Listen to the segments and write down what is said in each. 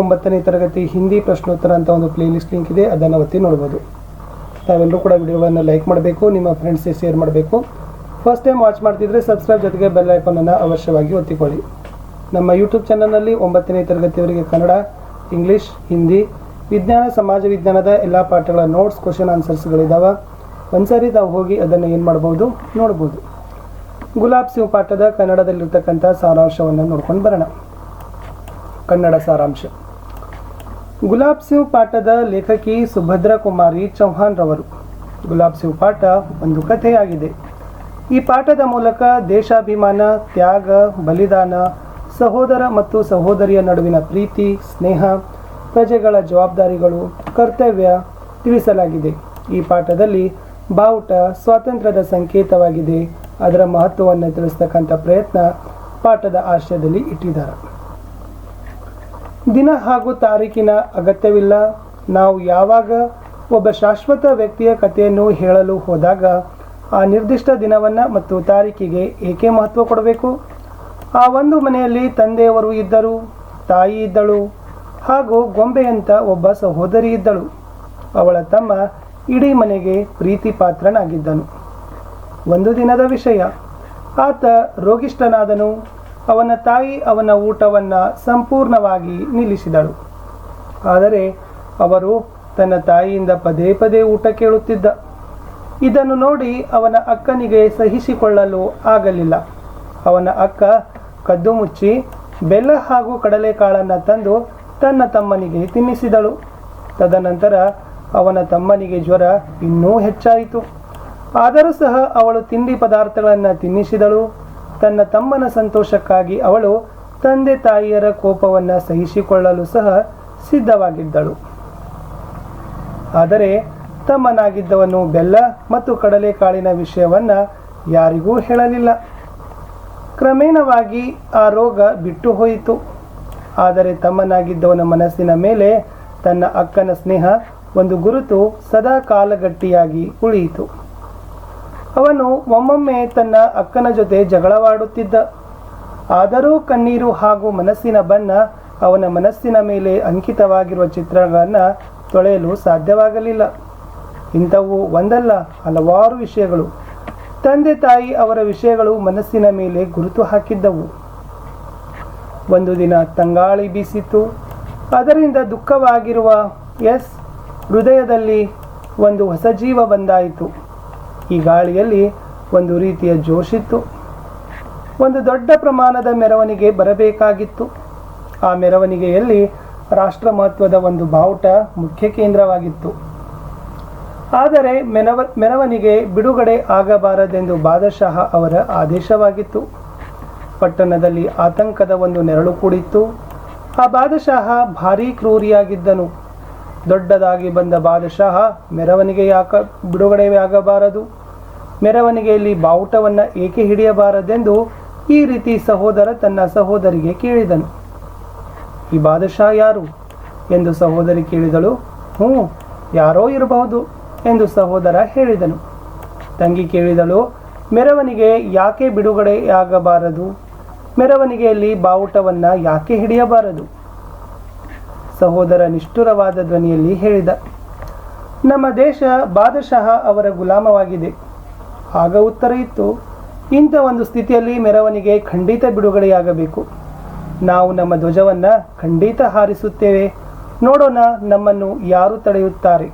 9ನೇ ತರಗತಿ ಹಿಂದಿ ಪ್ರಶ್ನೋತ್ತರ ಅಂತ ಒಂದು ಪ್ಲೇ ಲಿಸ್ಟ್ ಲಿಂಕ್ ಇದೆ, ಅದನ್ನು ಒತ್ತಿ ನೋಡ್ಬೋದು. ತಾವೆಲ್ಲರೂ ಕೂಡ ವಿಡಿಯೋವನ್ನು ಲೈಕ್ ಮಾಡಬೇಕು, ನಿಮ್ಮ ಫ್ರೆಂಡ್ಸ್ಗೆ ಶೇರ್ ಮಾಡಬೇಕು. ಫಸ್ಟ್ ಟೈಮ್ ವಾಚ್ ಮಾಡ್ತಿದ್ರೆ ಸಬ್ಸ್ಕ್ರೈಬ್ ಜೊತೆಗೆ ಬೆಲ್ ಐಕಾನನ್ನು ಅವಶ್ಯವಾಗಿ ಒತ್ತಿಕೊಳ್ಳಿ. ನಮ್ಮ ಯೂಟ್ಯೂಬ್ ಚಾನಲ್ನಲ್ಲಿ 9ನೇ ತರಗತಿಯವರಿಗೆ ಕನ್ನಡ, ಇಂಗ್ಲೀಷ್, ಹಿಂದಿ, ವಿಜ್ಞಾನ, ಸಮಾಜ ವಿಜ್ಞಾನದ ಎಲ್ಲ ಪಾಠಗಳ ನೋಟ್ಸ್, ಕ್ವಶನ್ ಆನ್ಸರ್ಸ್ಗಳಿದ್ದಾವೆ. ಒಂದ್ಸರಿ ತಾವು ಹೋಗಿ ಅದನ್ನು ಏನು ಮಾಡ್ಬೋದು ನೋಡ್ಬೋದು. ಗುಲಾಬ್ ಸಿಂಗ್ ಪಾಠದ ಕನ್ನಡದಲ್ಲಿರ್ತಕ್ಕಂಥ ಸಾರಾಂಶವನ್ನು ನೋಡ್ಕೊಂಡು ಬರೋಣ. ಕನ್ನಡ ಸಾರಾಂಶ. ಗುಲಾಬ್ ಸಿಂಗ್ ಪಾಠದ ಲೇಖಕಿ ಸುಭದ್ರ ಕುಮಾರಿ ಚೌಹಾಣ್ ರವರು. ಗುಲಾಬ್ ಸಿಂಗ್ ಪಾಠ ಒಂದು ಕಥೆಯಾಗಿದೆ. ಈ ಪಾಠದ ಮೂಲಕ ದೇಶಾಭಿಮಾನ, ತ್ಯಾಗ, ಬಲಿದಾನ, ಸಹೋದರ ಮತ್ತು ಸಹೋದರಿಯ ನಡುವಿನ ಪ್ರೀತಿ, ಸ್ನೇಹ, ಪ್ರಜೆಗಳ ಜವಾಬ್ದಾರಿಗಳು, ಕರ್ತವ್ಯ ತಿಳಿಸಲಾಗಿದೆ. ಈ ಪಾಠದಲ್ಲಿ ಬಾವುಟ ಸ್ವಾತಂತ್ರ್ಯದ ಸಂಕೇತವಾಗಿದೆ. ಅದರ ಮಹತ್ವವನ್ನು ತಿಳಿಸ್ತಕ್ಕಂಥ ಪ್ರಯತ್ನ ಪಾಠದ ಆಶಯದಲ್ಲಿ ಇಟ್ಟಿದ್ದಾರೆ. ದಿನ ಹಾಗೂ ತಾರೀಕಿನ ಅಗತ್ಯವಿಲ್ಲ. ನಾವು ಯಾವಾಗ ಒಬ್ಬ ಶಾಶ್ವತ ವ್ಯಕ್ತಿಯ ಕಥೆಯನ್ನು ಹೇಳಲು ಹೋದಾಗ ಆ ನಿರ್ದಿಷ್ಟ ದಿನವನ್ನು ಮತ್ತು ತಾರೀಕಿಗೆ ಏಕೆ ಮಹತ್ವ ಕೊಡಬೇಕು? ಆ ಒಂದು ಮನೆಯಲ್ಲಿ ತಂದೆಯವರು ಇದ್ದರು, ತಾಯಿ ಇದ್ದಳು, ಹಾಗೂ ಗೊಂಬೆಯಂತ ಒಬ್ಬ ಸಹೋದರಿ ಇದ್ದಳು. ಅವಳ ತಮ್ಮ ಇಡೀ ಮನೆಗೆ ಪ್ರೀತಿ ಪಾತ್ರನಾಗಿದ್ದನು. ಒಂದು ದಿನದ ವಿಷಯ. ಆತ ರೋಗಿಷ್ಠನಾದನು. ಅವನ ತಾಯಿ ಅವನ ಊಟವನ್ನು ಸಂಪೂರ್ಣವಾಗಿ ನಿಲ್ಲಿಸಿದಳು. ಆದರೆ ಅವರು ತನ್ನ ತಾಯಿಯಿಂದ ಪದೇ ಪದೇ ಊಟ ಕೇಳುತ್ತಿದ್ದ. ಇದನ್ನು ನೋಡಿ ಅವನ ಅಕ್ಕನಿಗೆ ಸಹಿಸಿಕೊಳ್ಳಲು ಆಗಲಿಲ್ಲ. ಅವನ ಅಕ್ಕ ಕದ್ದು ಮುಚ್ಚಿ ಬೆಲ್ಲ ಹಾಗೂ ಕಡಲೆಕಾಳನ್ನು ತಂದು ತನ್ನ ತಮ್ಮನಿಗೆ ತಿನ್ನಿಸಿದಳು. ತದನಂತರ ಅವನ ತಮ್ಮನಿಗೆ ಜ್ವರ ಇನ್ನೂ ಹೆಚ್ಚಾಯಿತು. ಆದರೂ ಸಹ ಅವಳು ತಿಂಡಿ ಪದಾರ್ಥಗಳನ್ನು ತಿನ್ನಿಸಿದಳು. ತನ್ನ ತಮ್ಮನ ಸಂತೋಷಕ್ಕಾಗಿ ಅವಳು ತಂದೆ ತಾಯಿಯರ ಕೋಪವನ್ನು ಸಹಿಸಿಕೊಳ್ಳಲು ಸಹ ಸಿದ್ಧವಾಗಿದ್ದಳು. ಆದರೆ ತಮ್ಮನಾಗಿದ್ದವನು ಬೆಲ್ಲ ಮತ್ತು ಕಡಲೆಕಾಳಿನ ವಿಷಯವನ್ನು ಯಾರಿಗೂ ಹೇಳಲಿಲ್ಲ. ಕ್ರಮೇಣವಾಗಿ ಆ ರೋಗ ಬಿಟ್ಟು ಹೋಯಿತು. ಆದರೆ ತಮ್ಮನಾಗಿದ್ದವನ ಮನಸ್ಸಿನ ಮೇಲೆ ತನ್ನ ಅಕ್ಕನ ಸ್ನೇಹ ಒಂದು ಗುರುತು ಸದಾ ಕಾಲಗಟ್ಟಿಯಾಗಿ ಉಳಿಯಿತು. ಅವನು ಒಮ್ಮೊಮ್ಮೆ ತನ್ನ ಅಕ್ಕನ ಜೊತೆ ಜಗಳವಾಡುತ್ತಿದ್ದ. ಆದರೂ ಕಣ್ಣೀರು ಹಾಗೂ ಮನಸ್ಸಿನ ಬಣ್ಣ ಅವನ ಮನಸ್ಸಿನ ಮೇಲೆ ಅಂಕಿತವಾಗಿರುವ ಚಿತ್ರಗಳನ್ನು ತೊಳೆಯಲು ಸಾಧ್ಯವಾಗಲಿಲ್ಲ. ಇಂಥವು ಒಂದಲ್ಲ ಹಲವಾರು ವಿಷಯಗಳು. ತಂದೆ ತಾಯಿ ಅವರ ವಿಷಯಗಳು ಮನಸ್ಸಿನ ಮೇಲೆ ಗುರುತು ಹಾಕಿದ್ದವು. ಒಂದು ದಿನ ತಂಗಾಳಿ ಬೀಸಿತು. ಅದರಿಂದ ದುಃಖವಾಗಿರುವ ಹೃದಯದಲ್ಲಿ ಒಂದು ಹೊಸ ಜೀವ ಬಂದಾಯಿತು. ಈ ಗಾಳಿಯಲ್ಲಿ ಒಂದು ರೀತಿಯ ಜೋಶಿತ್ತು. ಒಂದು ದೊಡ್ಡ ಪ್ರಮಾಣದ ಮೆರವಣಿಗೆ ಬರಬೇಕಾಗಿತ್ತು. ಆ ಮೆರವಣಿಗೆಯಲ್ಲಿ ರಾಷ್ಟ್ರ ಮಹತ್ವದ ಒಂದು ಬಾವುಟ ಮುಖ್ಯ ಕೇಂದ್ರವಾಗಿತ್ತು. ಆದರೆ ಮೆರವಣಿಗೆ ಬಿಡುಗಡೆ ಆಗಬಾರದೆಂದು ಬಾದಶಾಹ ಅವರ ಆದೇಶವಾಗಿತ್ತು. ಪಟ್ಟಣದಲ್ಲಿ ಆತಂಕದ ಒಂದು ನೆರಳು ಕೂಡಿತ್ತು. ಆ ಬಾದಶಾಹ ಭಾರೀ ಕ್ರೂರಿಯಾಗಿದ್ದನು. ದೊಡ್ಡದಾಗಿ ಬಂದ ಬಾದಶಾಹ ಮೆರವಣಿಗೆ ಬಿಡುಗಡೆಯಾಗಬಾರದು, ಮೆರವಣಿಗೆಯಲ್ಲಿ ಬಾವುಟವನ್ನು ಏಕೆ ಹಿಡಿಯಬಾರದೆಂದು ಈ ರೀತಿ ಸಹೋದರ ತನ್ನ ಸಹೋದರಿಗೆ ಕೇಳಿದನು. ಈ ಬಾದಶಾಹ ಯಾರು ಎಂದು ಸಹೋದರಿ ಕೇಳಿದಳು. ಯಾರೋ ಇರಬಹುದು ಎಂದು ಸಹೋದರ ಹೇಳಿದನು. ತಂಗಿ ಕೇಳಿದಳು, ಮೆರವಣಿಗೆ ಯಾಕೆ ಬಿಡುಗಡೆಯಾಗಬಾರದು? ಮೆರವಣಿಗೆಯಲ್ಲಿ ಬಾವುಟವನ್ನು ಯಾಕೆ ಹಿಡಿಯಬಾರದು? ಸಹೋದರ ನಿಷ್ಠುರವಾದ ಧ್ವನಿಯಲ್ಲಿ ಹೇಳಿದ, ನಮ್ಮ ದೇಶ ಬಾದಶಾಹ ಅವರ ಗುಲಾಮವಾಗಿದೆ. ಆಗ ಉತ್ತರ ಇತ್ತು, ಇಂಥ ಒಂದು ಸ್ಥಿತಿಯಲ್ಲಿ ಮೆರವಣಿಗೆ ಖಂಡಿತ ಬಿಡುಗಡೆಯಾಗಬೇಕು. ನಾವು ನಮ್ಮ ಧ್ವಜವನ್ನು ಖಂಡಿತ ಹಾರಿಸುತ್ತೇವೆ. ನೋಡೋಣ ನಮ್ಮನ್ನು ಯಾರು ತಡೆಯುತ್ತಾರೆ.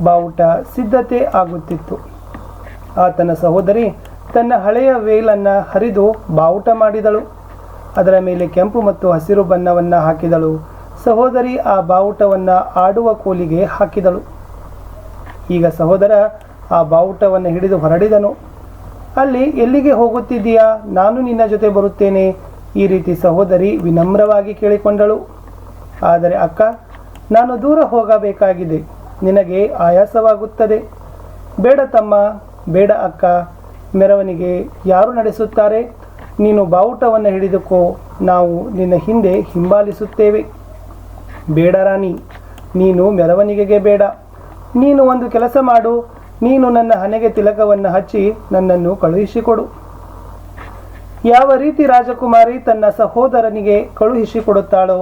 ಬಾವುಟ ಸಿದ್ಧತೆ ಆಗುತ್ತಿತ್ತು. ಆತನ ಸಹೋದರಿ ತನ್ನ ಹಳೆಯ ವೇಲನ್ನು ಹರಿದು ಬಾವುಟ ಮಾಡಿದಳು. ಅದರ ಮೇಲೆ ಕೆಂಪು ಮತ್ತು ಹಸಿರು ಬಣ್ಣವನ್ನು ಹಾಕಿದಳು. ಸಹೋದರಿ ಆ ಬಾವುಟವನ್ನು ಆಡುವ ಕೋಲಿಗೆ ಹಾಕಿದಳು. ಈಗ ಸಹೋದರ ಆ ಬಾವುಟವನ್ನು ಹಿಡಿದು ಹೊರಡಿದನು. ಅಲ್ಲಿ ಎಲ್ಲಿಗೆ ಹೋಗುತ್ತಿದ್ದೀಯಾ? ನಾನು ನಿನ್ನ ಜೊತೆ ಬರುತ್ತೇನೆ. ಈ ರೀತಿ ಸಹೋದರಿ ವಿನಮ್ರವಾಗಿ ಕೇಳಿಕೊಂಡಳು. ಆದರೆ ಅಕ್ಕ, ನಾನು ದೂರ ಹೋಗಬೇಕಾಗಿದೆ. ನಿನಗೆ ಆಯಾಸವಾಗುತ್ತದೆ. ಬೇಡ ತಮ್ಮ, ಬೇಡ ಅಕ್ಕ. ಮೆರವಣಿಗೆ ಯಾರು ನಡೆಸುತ್ತಾರೆ? ನೀನು ಬಾವುಟವನ್ನು ಹಿಡಿದುಕೋ, ನಾವು ನಿನ್ನ ಹಿಂದೆ ಹಿಂಬಾಲಿಸುತ್ತೇವೆ. ಬೇಡ ರಾಣಿ, ನೀನು ಮೆರವಣಿಗೆಗೆ ಬೇಡ. ನೀನು ಒಂದು ಕೆಲಸ ಮಾಡು, ನೀನು ನನ್ನ ಹಣೆಗೆ ತಿಲಕವನ್ನು ಹಚ್ಚಿ ನನ್ನನ್ನು ಕಳುಹಿಸಿಕೊಡು. ಯಾವ ರೀತಿ ರಾಜಕುಮಾರಿ ತನ್ನ ಸಹೋದರನಿಗೆ ಕಳುಹಿಸಿಕೊಡುತ್ತಾಳೋ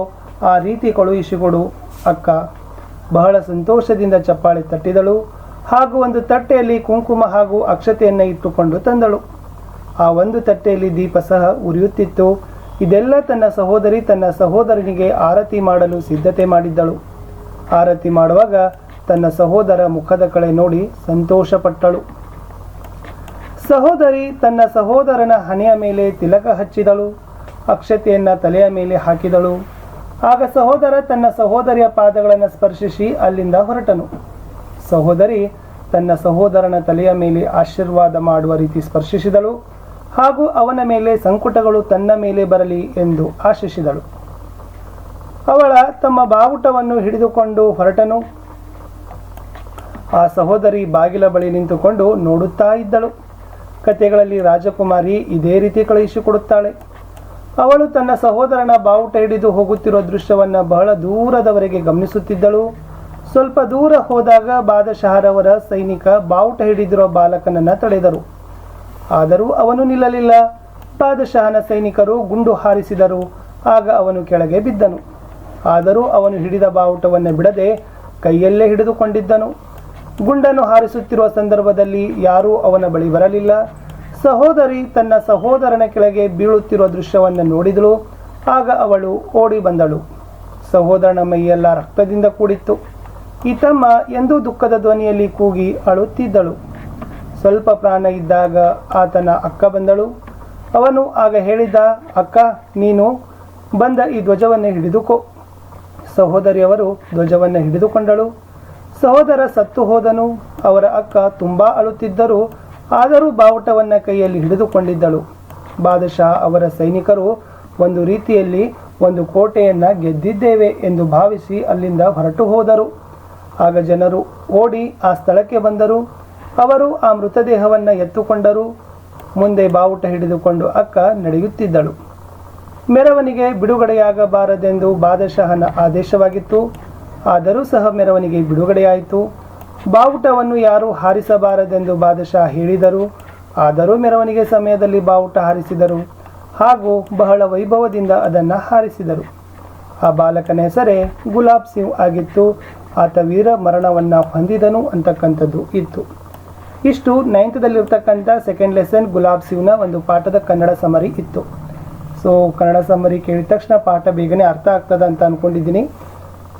ಆ ರೀತಿ ಕಳುಹಿಸಿಕೊಡು ಅಕ್ಕ. ಬಹಳ ಸಂತೋಷದಿಂದ ಚಪ್ಪಾಳೆ ತಟ್ಟಿದಳು ಹಾಗೂ ಒಂದು ತಟ್ಟೆಯಲ್ಲಿ ಕುಂಕುಮ ಹಾಗೂ ಅಕ್ಷತೆಯನ್ನು ಇಟ್ಟುಕೊಂಡು ತಂದಳು. ಆ ಒಂದು ತಟ್ಟೆಯಲ್ಲಿ ದೀಪ ಸಹ ಉರಿಯುತ್ತಿತ್ತು. ಇದೆಲ್ಲ ತನ್ನ ಸಹೋದರಿ ತನ್ನ ಸಹೋದರನಿಗೆ ಆರತಿ ಮಾಡಲು ಸಿದ್ಧತೆ ಮಾಡಿದ್ದಳು. ಆರತಿ ಮಾಡುವಾಗ ತನ್ನ ಸಹೋದರ ಮುಖದ ಕಡೆ ನೋಡಿ ಸಂತೋಷಪಟ್ಟಳು. ಸಹೋದರಿ ತನ್ನ ಸಹೋದರನ ಹಣೆಯ ಮೇಲೆ ತಿಲಕ ಹಚ್ಚಿದಳು, ಅಕ್ಷತೆಯನ್ನು ತಲೆಯ ಮೇಲೆ ಹಾಕಿದಳು. ಆಗ ಸಹೋದರ ತನ್ನ ಸಹೋದರಿಯ ಪಾದಗಳನ್ನು ಸ್ಪರ್ಶಿಸಿ ಅಲ್ಲಿಂದ ಹೊರಟನು. ಸಹೋದರಿ ತನ್ನ ಸಹೋದರನ ತಲೆಯ ಮೇಲೆ ಆಶೀರ್ವಾದ ಮಾಡುವ ರೀತಿ ಸ್ಪರ್ಶಿಸಿದಳು ಹಾಗೂ ಅವನ ಮೇಲೆ ಸಂಕಟಗಳು ತನ್ನ ಮೇಲೆ ಬರಲಿ ಎಂದು ಆಶಿಸಿದಳು. ಅವಳ ತಮ್ಮ ಬಾವುಟವನ್ನು ಹಿಡಿದುಕೊಂಡು ಹೊರಟನು. ಆ ಸಹೋದರಿ ಬಾಗಿಲ ಬಳಿ ನಿಂತುಕೊಂಡು ನೋಡುತ್ತಾ ಇದ್ದಳು. ಕಥೆಗಳಲ್ಲಿ ರಾಜಕುಮಾರಿ ಇದೇ ರೀತಿ ಕಳುಹಿಸಿಕೊಡುತ್ತಾಳೆ. ಅವಳು ತನ್ನ ಸಹೋದರನ ಬಾವುಟ ಹಿಡಿದು ಹೋಗುತ್ತಿರುವ ದೃಶ್ಯವನ್ನು ಬಹಳ ದೂರದವರೆಗೆ ಗಮನಿಸುತ್ತಿದ್ದಳು. ಸ್ವಲ್ಪ ದೂರ ಹೋದಾಗ ಬಾದಶಾಹರವರ ಸೈನಿಕ ಬಾವುಟ ಹಿಡಿದಿರುವ ಬಾಲಕನನ್ನು ತಡೆದರು. ಆದರೂ ಅವನು ನಿಲ್ಲಲಿಲ್ಲ. ಬಾದಶಾಹನ ಸೈನಿಕರು ಗುಂಡು ಹಾರಿಸಿದರು. ಆಗ ಅವನು ಕೆಳಗೆ ಬಿದ್ದನು. ಆದರೂ ಅವನು ಹಿಡಿದ ಬಾವುಟವನ್ನು ಬಿಡದೆ ಕೈಯಲ್ಲೇ ಹಿಡಿದುಕೊಂಡಿದ್ದನು. ಗುಂಡನ್ನು ಹಾರಿಸುತ್ತಿರುವ ಸಂದರ್ಭದಲ್ಲಿ ಯಾರೂ ಅವನ ಬಳಿ ಬರಲಿಲ್ಲ. ಸಹೋದರಿ ತನ್ನ ಸಹೋದರನ ಕೆಳಗೆ ಬೀಳುತ್ತಿರುವ ದೃಶ್ಯವನ್ನು ನೋಡಿದಳು. ಆಗ ಅವಳು ಓಡಿ ಬಂದಳು. ಸಹೋದರನ ಮೈಯೆಲ್ಲ ರಕ್ತದಿಂದ ಕೂಡಿತ್ತು. ಈ ತಮ್ಮ ಎಂದೂ ದುಃಖದ ಧ್ವನಿಯಲ್ಲಿ ಕೂಗಿ ಅಳುತ್ತಿದ್ದಳು. ಸ್ವಲ್ಪ ಪ್ರಾಣ ಇದ್ದಾಗ ಆತನ ಅಕ್ಕ ಬಂದಳು. ಅವನು ಆಗ ಹೇಳಿದ, ಅಕ್ಕ, ನೀನು ಬಂದ ಈ ಧ್ವಜವನ್ನು ಹಿಡಿದುಕೋ. ಸಹೋದರಿಯವರು ಧ್ವಜವನ್ನು ಹಿಡಿದುಕೊಂಡಳು. ಸಹೋದರ ಸತ್ತು ಹೋದನು. ಅವರ ಅಕ್ಕ ತುಂಬ ಅಳುತ್ತಿದ್ದರು. ಆದರೂ ಬಾವುಟವನ್ನು ಕೈಯಲ್ಲಿ ಹಿಡಿದುಕೊಂಡಿದ್ದಳು. ಬಾದಶಾ ಅವರ ಸೈನಿಕರು ಒಂದು ರೀತಿಯಲ್ಲಿ ಒಂದು ಕೋಟೆಯನ್ನು ಗೆದ್ದಿದ್ದೇವೆ ಎಂದು ಭಾವಿಸಿ ಅಲ್ಲಿಂದ ಹೊರಟು ಹೋದರು. ಆಗ ಜನರು ಓಡಿ ಆ ಸ್ಥಳಕ್ಕೆ ಬಂದರು. ಅವರು ಆ ಮೃತದೇಹವನ್ನು ಎತ್ತುಕೊಂಡರು. ಮುಂದೆ ಬಾವುಟ ಹಿಡಿದುಕೊಂಡು ಅಕ್ಕ ನಡೆಯುತ್ತಿದ್ದಳು. ಮೆರವಣಿಗೆ ಬಿಡುಗಡೆಯಾಗಬಾರದೆಂದು ಬಾದಶಾಹನ ಆದೇಶವಾಗಿತ್ತು. ಆದರೂ ಸಹ ಮೆರವಣಿಗೆ ಬಿಡುಗಡೆಯಾಯಿತು. ಬಾವುಟವನ್ನು ಯಾರೂ ಹಾರಿಸಬಾರದೆಂದು ಬಾದಶಾ ಹೇಳಿದರು. ಆದರೂ ಮೆರವಣಿಗೆ ಸಮಯದಲ್ಲಿ ಬಾವುಟ ಹಾರಿಸಿದರು ಹಾಗೂ ಬಹಳ ವೈಭವದಿಂದ ಅದನ್ನು ಹಾರಿಸಿದರು. ಆ ಬಾಲಕನ ಹೆಸರೇ ಗುಲಾಬ್ ಸಿಂಗ್ ಆಗಿತ್ತು. ಆತ ವೀರ ಮರಣವನ್ನು ಹೊಂದಿದನು ಅಂತಕ್ಕಂಥದ್ದು ಇತ್ತು. ಇಷ್ಟು 9th ಸೆಕೆಂಡ್ ಲೆಸನ್ ಗುಲಾಬ್ ಸಿಂಗ್ನ ಒಂದು ಪಾಠದ ಕನ್ನಡ ಸಮರಿ ಇತ್ತು. ಸೊ ಕನ್ನಡ ಸಮರಿ ಕೇಳಿದ ತಕ್ಷಣ ಪಾಠ ಬೇಗನೆ ಅರ್ಥ ಆಗ್ತದೆ ಅಂತ ಅಂದ್ಕೊಂಡಿದ್ದೀನಿ.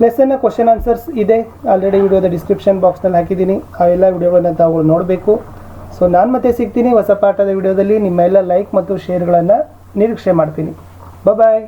ಲೆಸನ್ನ ಕ್ವಶನ್ ಆನ್ಸರ್ಸ್ ಇದೆ, ಆಲ್ರೆಡಿ ವಿಡಿಯೋದ ಡಿಸ್ಕ್ರಿಪ್ಷನ್ ಬಾಕ್ಸ್ನಲ್ಲಿ ಹಾಕಿದ್ದೀನಿ. ಆ ಎಲ್ಲ ವಿಡಿಯೋಗಳನ್ನು ತಾವು ನೋಡಬೇಕು. ಸೊ ನಾನು ಮತ್ತೆ ಸಿಗ್ತೀನಿ ಹೊಸ ಪಾಠದ ವಿಡಿಯೋದಲ್ಲಿ. ನಿಮ್ಮೆಲ್ಲ ಲೈಕ್ ಮತ್ತು ಶೇರ್ಗಳನ್ನು ನಿರೀಕ್ಷೆ ಮಾಡ್ತೀನಿ. ಬಾಯ್.